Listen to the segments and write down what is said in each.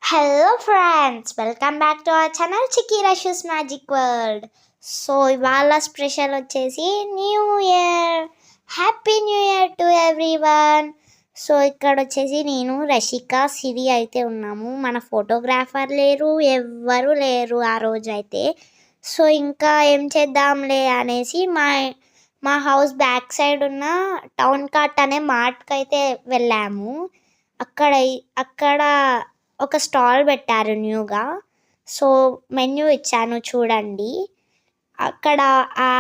Hello friends, welcome back to our channel చిక్కీ రషూస్ magic world. So ఇవాళ special వచ్చేసి new year. Happy new year to everyone. So ఇక్కడ వచ్చేసి నేను రషిక సిరి అయితే ఉన్నాము. మన ఫోటోగ్రాఫర్ లేరు, ఎవ్వరు లేరు ఆ రోజు అయితే. సో ఇంకా ఏం చేద్దాంలే అనేసి మా హౌస్ బ్యాక్ సైడ్ ఉన్న టౌన్ కార్ట్ అనే మార్ట్కి అయితే వెళ్ళాము. అక్కడ ఒక స్టాల్ పెట్టారు న్యూగా. సో మెన్యూ ఇచ్చాను చూడండి. అక్కడ ఆ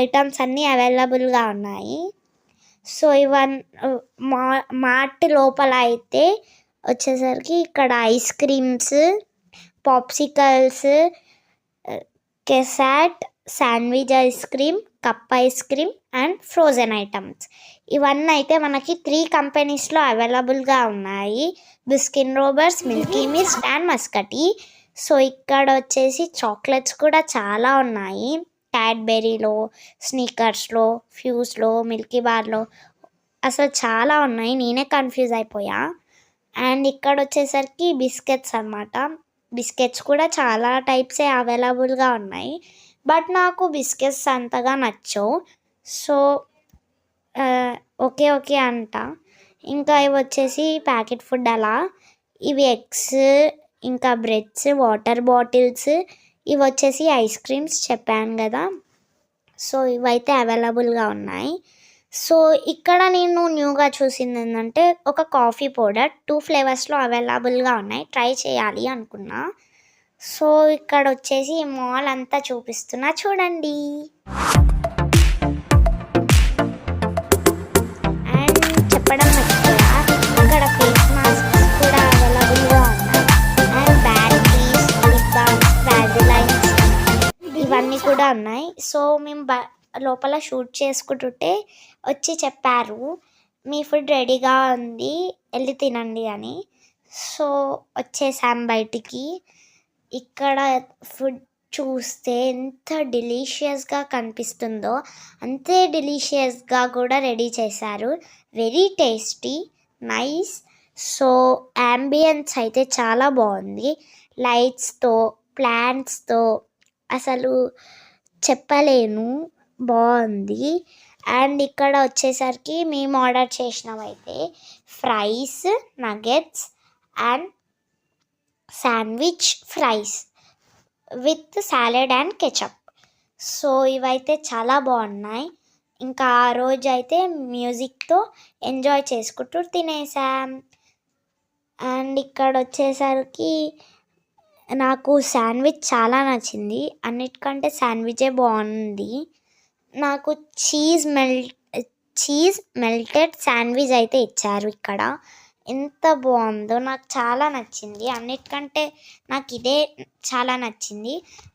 ఐటమ్స్ అన్నీ అవైలబుల్గా ఉన్నాయి. సో మార్ట్ లోపల అయితే వచ్చేసరికి ఇక్కడ ice creams, popsicles, cassata, sandwich ice cream, cup ice cream and frozen items ఇవన్నీ అయితే మనకి 3 కంపెనీస్లో అవైలబుల్గా ఉన్నాయి. Baskin Robbins, Milky Mist and మస్కటీ. సో ఇక్కడ వచ్చేసి చాక్లెట్స్ కూడా చాలా ఉన్నాయి. క్యాడ్బెరీలో, స్నీకర్స్లో, ఫ్యూస్లో, మిల్కీ బార్లో అసలు చాలా ఉన్నాయి. నేనే కన్ఫ్యూజ్ అయిపోయా. అండ్ ఇక్కడ వచ్చేసరికి బిస్కెట్స్ అన్నమాట. బిస్కెట్స్ కూడా చాలా టైప్సే అవైలబుల్గా ఉన్నాయి. బట్ నాకు బిస్కెట్స్ అంతగా నచ్చవు. సో ఓకే అంట. ఇంకా ఇవి వచ్చేసి ప్యాకెట్ ఫుడ్ అలా. ఇవి ఎగ్స్, ఇంకా బ్రెడ్స్, వాటర్ బాటిల్స్, ఇవి వచ్చేసి ఐస్ క్రీమ్స్ చెప్పాను కదా. సో ఇవైతే అవైలబుల్గా ఉన్నాయి. సో ఇక్కడ నేను న్యూగా చూసింది ఏంటంటే ఒక కాఫీ పౌడర్ 2 ఫ్లేవర్స్లో అవైలబుల్గా ఉన్నాయి. ట్రై చేయాలి అనుకున్నా. సో ఇక్కడ వచ్చేసి మాల్ అంతా చూపిస్తున్నా చూడండి. అండ్ చెప్పడం మర్చిపోయా, ఇక్కడ ఫేస్ మాస్క్స్ కూడా అవైలబుల్గా ఉన్నాయి. అండ్ బ్యాటరీస్, లిప్ బామ్స్, వ్యాజిలైన్స్ ఇవన్నీ కూడా ఉన్నాయి. సో మేము లోపల షూట్ చేసుకుంటుంటే వచ్చి చెప్పారు, మీ ఫుడ్ రెడీగా ఉంది, వెళ్ళి తినండి అని. సో వచ్చేసాం బయటికి. ఇక్కడ ఫుడ్ చూస్తే ఎంత డెలీషియస్గా కనిపిస్తుందో అంతే డెలీషియస్గా కూడా రెడీ చేశారు. Very tasty, nice. So ambience అయితే చాలా బాగుంది. లైట్స్తో, ప్లాంట్స్తో అసలు చెప్పలేను, బాగుంది. అండ్ ఇక్కడ వచ్చేసరికి మేము ఆర్డర్ చేసినవైతే fries, nuggets and sandwich fries with salad and ketchup. So ఇవైతే చాలా బాగున్నాయి. ఇంకా ఆ రోజు అయితే మ్యూజిక్తో ఎంజాయ్ చేసుకుంటూ తినేసాం. అండ్ ఇక్కడ వచ్చేసరికి నాకు శాండ్విచ్ చాలా నచ్చింది. అన్నిటికంటే శాండ్విచే బాగుంది. నాకు చీజ్ మెల్టెడ్ శాండ్విచ్ అయితే ఇచ్చారు ఇక్కడ. ఎంత బాగుందో, నాకు చాలా నచ్చింది. అన్నిటికంటే నాకు ఇదే చాలా నచ్చింది.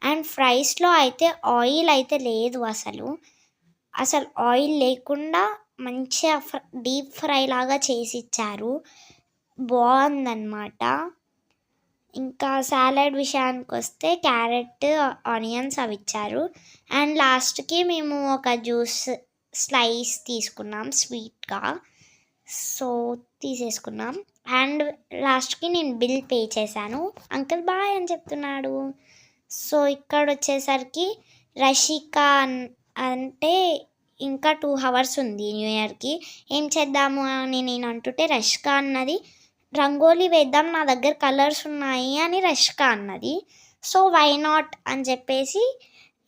అండ్ ఫ్రైస్లో అయితే ఆయిల్ అయితే లేదు, అసలు ఆయిల్ లేకుండా మంచిగా డీప్ ఫ్రై లాగా చేసి ఇచ్చారు. బాగుందన్నమాట. ఇంకా సాలడ్ విషయానికి వస్తే క్యారెట్, ఆనియన్స్ అవి ఇచ్చారు. అండ్ లాస్ట్కి మేము ఒక జ్యూస్ స్లైస్ తీసుకున్నాం స్వీట్గా. సో తీసేసుకున్నాం. అండ్ లాస్ట్కి నేను బిల్ పే చేశాను. అంకుల్ బాయ్ అని చెప్తున్నాడు. సో ఇక్కడ వచ్చేసరికి రషిక అంటే ఇంకా 2 hours ఉంది న్యూ ఇయర్కి. ఏం చేద్దాము అని నేను అంటుంటే రషిక అన్నది, రంగోలీ వేద్దాం, నా దగ్గర కలర్స్ ఉన్నాయి అని రషిక అన్నది. సో వై నాట్ అని చెప్పేసి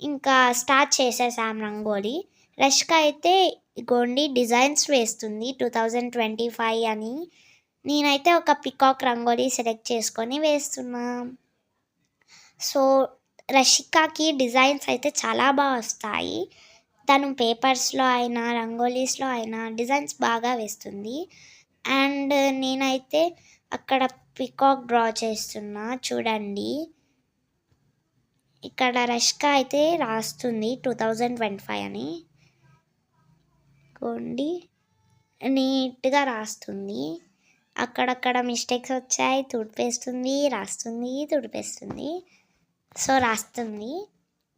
ఇంకా స్టార్ట్ చేసేసాం రంగోలీ. రషిక అయితే ఇగోండి డిజైన్స్ వేస్తుంది 2025 అని. నేనైతే ఒక పికాక్ రంగోలీ సెలెక్ట్ చేసుకొని వేస్తున్నా. సో రషికకి డిజైన్స్ అయితే చాలా బాగా వస్తాయి. తను పేపర్స్లో అయినా రంగోలీస్లో అయినా డిజైన్స్ బాగా వేస్తుంది. అండ్ నేనైతే అక్కడ పికాక్ డ్రా చేస్తున్నా చూడండి. ఇక్కడ రషిక అయితే రాస్తుంది 2025 అని. కొండి నీట్గా రాస్తుంది. అక్కడక్కడ మిస్టేక్స్ వచ్చాయి, తుడిపేస్తుంది, రాస్తుంది, తుడిపేస్తుంది. సో రాస్తుంది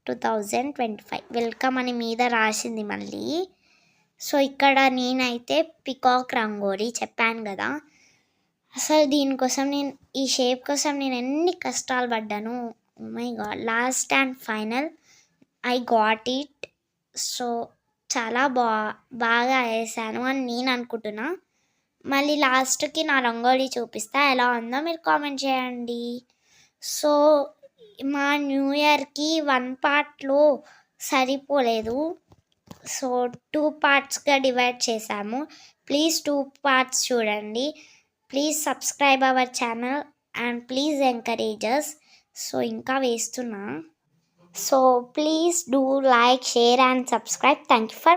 2025 వెల్కమ్ అని మీద రాసింది మళ్ళీ. సో ఇక్కడ నేనైతే పికాక్ రంగోలీ చెప్పాను కదా, అసలు దీనికోసం ఈ షేప్ కోసం నేను ఎన్ని కష్టాలు పడ్డాను. Oh my god! Last and final I got it. So చాలా బాగా వేసాను అని నేను అనుకుంటున్నా. మళ్ళీ లాస్ట్‌కి నా రంగోలి చూపిస్తా. ఎలా ఉందో మీరు కామెంట్ చేయండి. సో మా న్యూ ఇయర్‌కి 1 పార్ట్‌లో సరిపోలేదు. సో 2 పార్ట్స్‌గా డివైడ్ చేశాము. ప్లీజ్ 2 పార్ట్స్ చూడండి. Please subscribe our channel and please encourage us. So ఇంకా వేస్తున్నా. So please do like, share and subscribe. Thank you for